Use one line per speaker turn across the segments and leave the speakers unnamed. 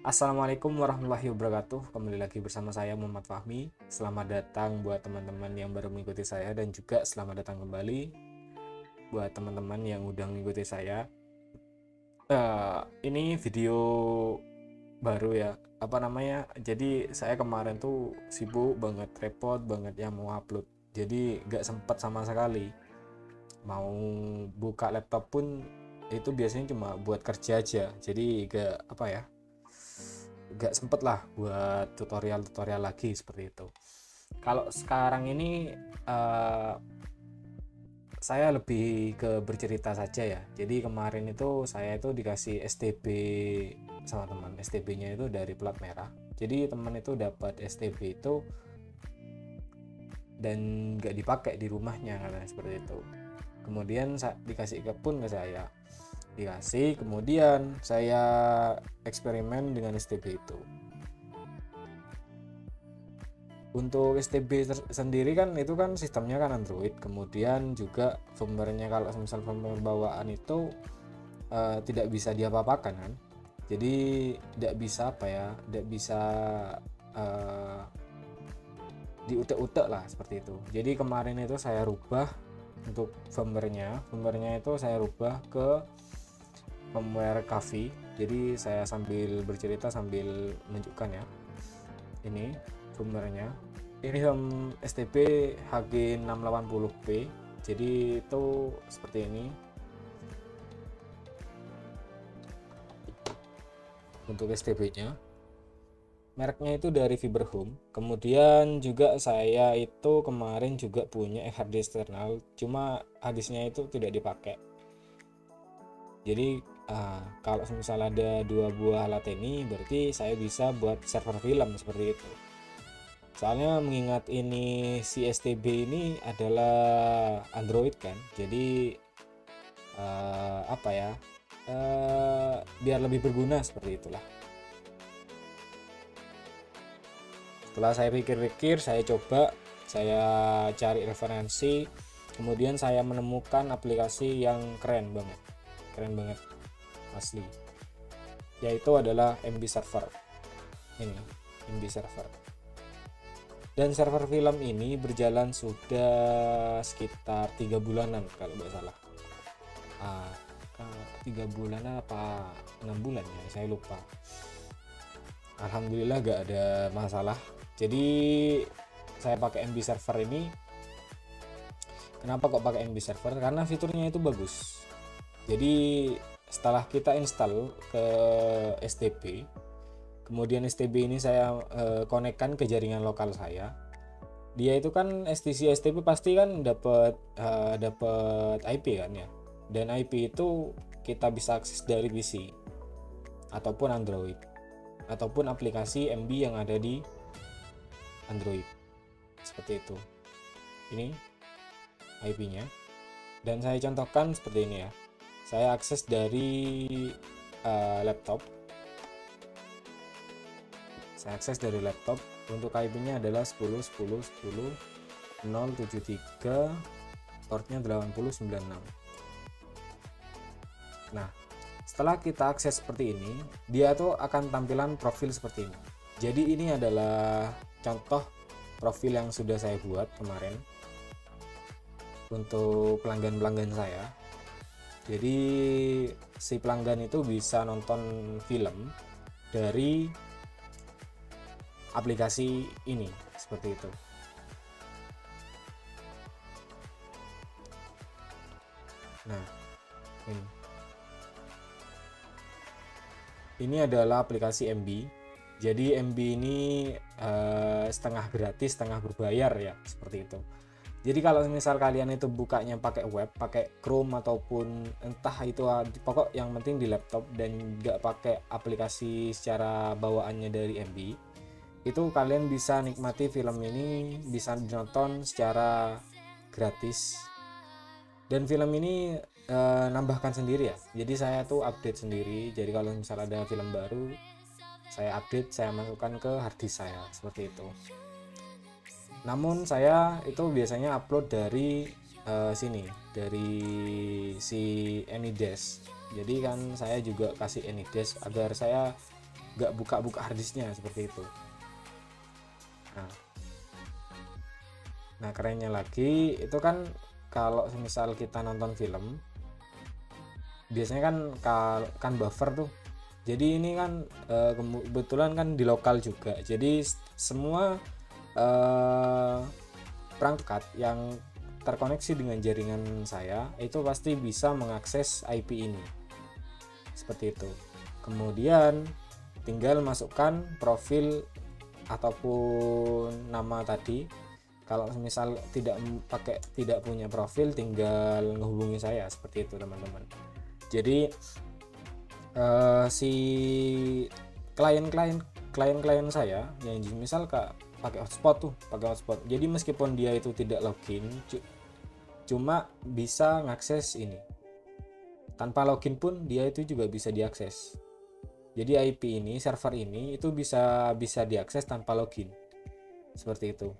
Assalamualaikum warahmatullahi wabarakatuh. Kembali lagi bersama saya Muhammad Fahmi. Selamat datang buat teman-teman yang baru mengikuti saya, dan juga selamat datang kembali buat teman-teman yang udah mengikuti saya. Ini video baru ya. Jadi saya kemarin tuh sibuk banget, repot banget ya mau upload. Jadi gak sempat sama sekali. Mau buka laptop pun itu biasanya cuma buat kerja aja. Jadi gak sempet lah buat tutorial lagi seperti itu. Kalau sekarang ini saya lebih ke bercerita saja ya. Jadi kemarin itu saya itu dikasih STB sama teman. STB-nya itu dari plat merah. Jadi teman itu dapat STB itu dan gak dipakai di rumahnya, katanya seperti itu. Kemudian dikasih ke saya, kemudian saya eksperimen dengan STB itu. Untuk STB sendiri kan itu kan sistemnya kan Android, kemudian juga firmware-nya kalau misal firmware bawaan itu tidak bisa diapa-apakan kan. Jadi tidak bisa diutek-utek lah seperti itu. Jadi kemarin itu saya rubah untuk firmware-nya itu saya rubah ke firmware Kavi. Jadi saya sambil bercerita sambil menunjukkan ya. Ini firmware-nya. Ini STB HG680P. Jadi itu seperti ini. Untuk STB-nya. Mereknya itu dari Fiberhome. Kemudian juga saya itu kemarin juga punya HDD eksternal, cuma harddisknya itu tidak dipakai. Jadi kalau misal ada 2 buah alat ini, berarti saya bisa buat server film seperti itu. Soalnya mengingat ini si STB ini adalah Android kan, jadi biar lebih berguna seperti itulah. Setelah saya pikir-pikir, saya cari referensi, kemudian saya menemukan aplikasi yang keren banget asli, yaitu adalah MB Server. Ini MB Server, dan server film ini berjalan sudah sekitar 3 bulanan kalau nggak salah. 3 bulan apa 6 bulan ya, saya lupa. Alhamdulillah gak ada masalah. Jadi saya pakai MB Server ini. Kenapa kok pakai MB Server? Karena fiturnya itu bagus. Jadi setelah kita install ke STB, kemudian STB ini saya konekkan ke jaringan lokal saya. Dia itu kan STB pasti kan dapat IP kan ya. Dan IP itu kita bisa akses dari PC ataupun Android, ataupun aplikasi MB yang ada di Android seperti itu. Ini IP-nya, dan saya contohkan seperti ini ya. Saya akses dari laptop. Untuk IP-nya adalah 10.10.10.073, portnya 8096. Nah, setelah kita akses seperti ini, dia tuh akan tampilan profil seperti ini. Jadi ini adalah contoh profil yang sudah saya buat kemarin untuk pelanggan saya. Jadi si pelanggan itu bisa nonton film dari aplikasi ini seperti itu. Nah, ini adalah aplikasi MB. Jadi MB ini setengah gratis, setengah berbayar ya, seperti itu. Jadi kalau misal kalian itu bukanya pakai web, pakai Chrome ataupun entah itu, pokok yang penting di laptop dan nggak pakai aplikasi secara bawaannya dari MB, itu kalian bisa nikmati film ini, bisa ditonton secara gratis. Dan film ini nambahkan sendiri ya. Jadi saya tuh update sendiri. Jadi kalau misal ada film baru, saya update, saya masukkan ke harddisk saya seperti itu. Namun saya itu biasanya upload dari dari si AnyDesk. Jadi kan saya juga kasih AnyDesk agar saya nggak buka-buka harddisknya seperti itu. Nah, kerennya lagi itu kan kalau misal kita nonton film biasanya kan buffer tuh. Jadi ini kan kebetulan kan di lokal juga. Jadi semua perangkat yang terkoneksi dengan jaringan saya itu pasti bisa mengakses IP ini. Seperti itu. Kemudian tinggal masukkan profil ataupun nama tadi. Kalau misal tidak punya profil, tinggal menghubungi saya seperti itu teman-teman. Jadi si klien saya yang misal pakai hotspot. Jadi meskipun dia itu tidak login, cuma bisa ngakses ini. Tanpa login pun dia itu juga bisa diakses. Jadi IP ini, server ini itu bisa diakses tanpa login. Seperti itu.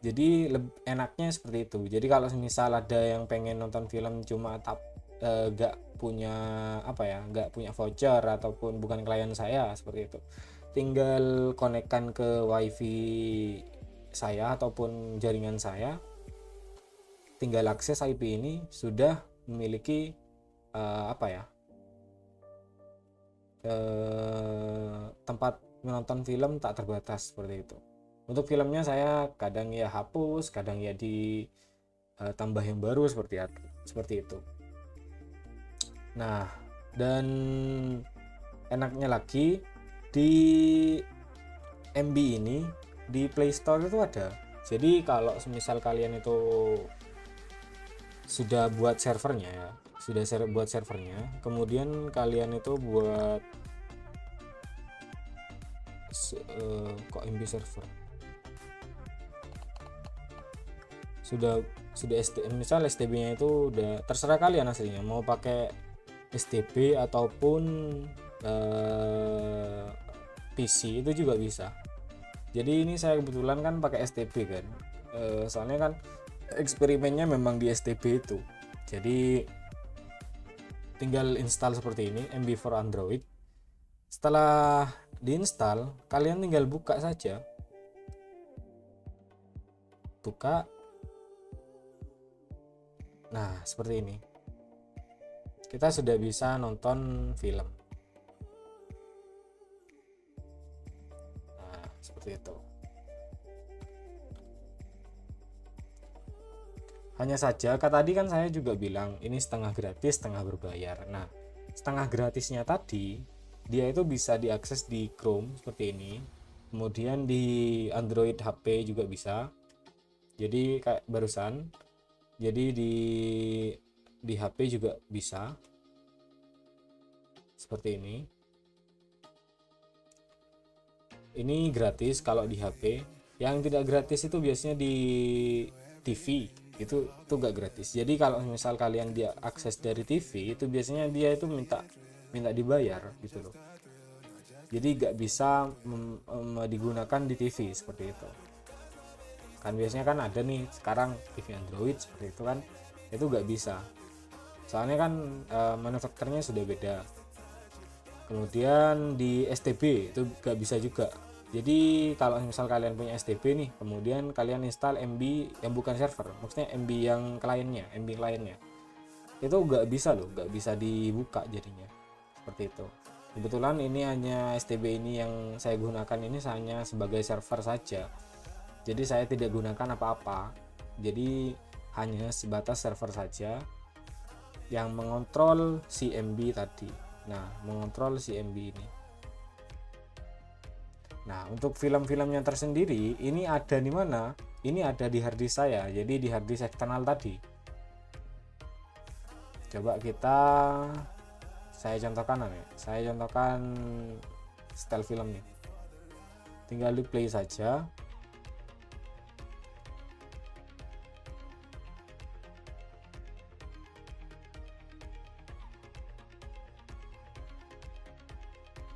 Jadi enaknya seperti itu. Jadi kalau misal ada yang pengen nonton film cuma nggak punya voucher ataupun bukan klien saya seperti itu, tinggal konekkan ke wifi saya ataupun jaringan saya, tinggal akses IP ini sudah memiliki tempat menonton film tak terbatas seperti itu. Untuk filmnya saya kadang ya hapus, kadang ya tambah yang baru seperti itu. Nah, dan enaknya lagi di MB ini di Play Store itu ada. Jadi kalau misal kalian itu sudah buat servernya, kemudian kalian itu buat MB server sudah misal STB-nya itu udah terserah kalian aslinya mau pakai STB ataupun PC itu juga bisa. Jadi ini saya kebetulan kan pakai STB kan, soalnya kan eksperimennya memang di STB itu. Jadi tinggal install seperti ini, MB for Android. Setelah diinstal, kalian tinggal buka saja. Buka. Nah, seperti ini. Kita sudah bisa nonton film. Nah, seperti itu. Hanya saja, tadi kan saya juga bilang ini setengah gratis, setengah berbayar. Nah, setengah gratisnya tadi, dia itu bisa diakses di Chrome seperti ini. Kemudian di Android HP juga bisa. Jadi kayak barusan. Jadi di HP juga bisa seperti ini. Ini gratis kalau di HP. Yang tidak gratis itu biasanya di TV. Itu gak gratis. Jadi kalau misal kalian dia akses dari TV, itu biasanya dia itu minta dibayar gitu loh. Jadi gak bisa digunakan di TV seperti itu. Kan biasanya kan ada nih sekarang TV Android seperti itu kan, itu gak bisa. Soalnya kan manufakturnya sudah beda. Kemudian di STB itu gak bisa juga. Jadi kalau misal kalian punya STB nih, kemudian kalian install MB yang bukan server, maksudnya MB yang kliennya, itu gak bisa loh, gak bisa dibuka jadinya seperti itu. Kebetulan ini hanya STB ini yang saya gunakan ini hanya sebagai server saja. Jadi saya tidak gunakan apa-apa. Jadi hanya sebatas server saja yang mengontrol si MB tadi. Nah, mengontrol si MB ini. Nah, untuk film-filmnya tersendiri ini ada di mana? Ini ada di harddisk saya. Jadi di harddisk eksternal tadi. Coba saya contohkan style film nih. Tinggal di play saja.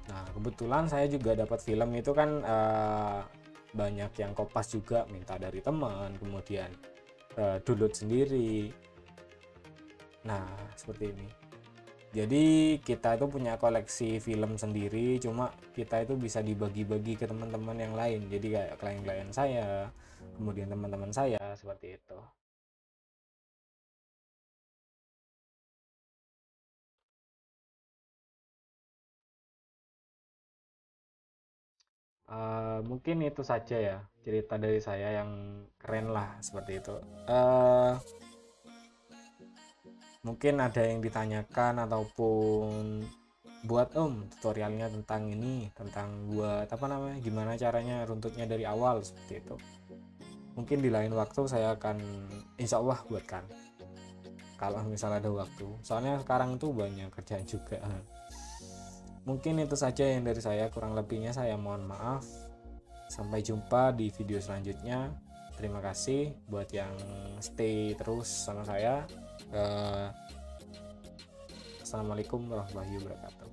Nah, kebetulan saya juga dapat film itu kan banyak yang kopas juga, minta dari teman, kemudian download sendiri. Nah, seperti ini. Jadi kita itu punya koleksi film sendiri, cuma kita itu bisa dibagi-bagi ke teman-teman yang lain. Jadi kayak klien-klien saya, kemudian teman-teman saya, seperti itu. Mungkin itu saja ya cerita dari saya yang keren lah, seperti itu. Eh, Mungkin ada yang ditanyakan ataupun buat tutorialnya tentang ini, tentang buat apa namanya, gimana caranya runtutnya dari awal, seperti itu. Mungkin di lain waktu saya akan insya Allah buatkan kalau misalnya ada waktu, soalnya sekarang tuh banyak kerjaan juga. Mungkin itu saja yang dari saya, kurang lebihnya saya mohon maaf. Sampai jumpa di video selanjutnya. Terima kasih buat yang stay terus sama saya. Assalamualaikum warahmatullahi wabarakatuh.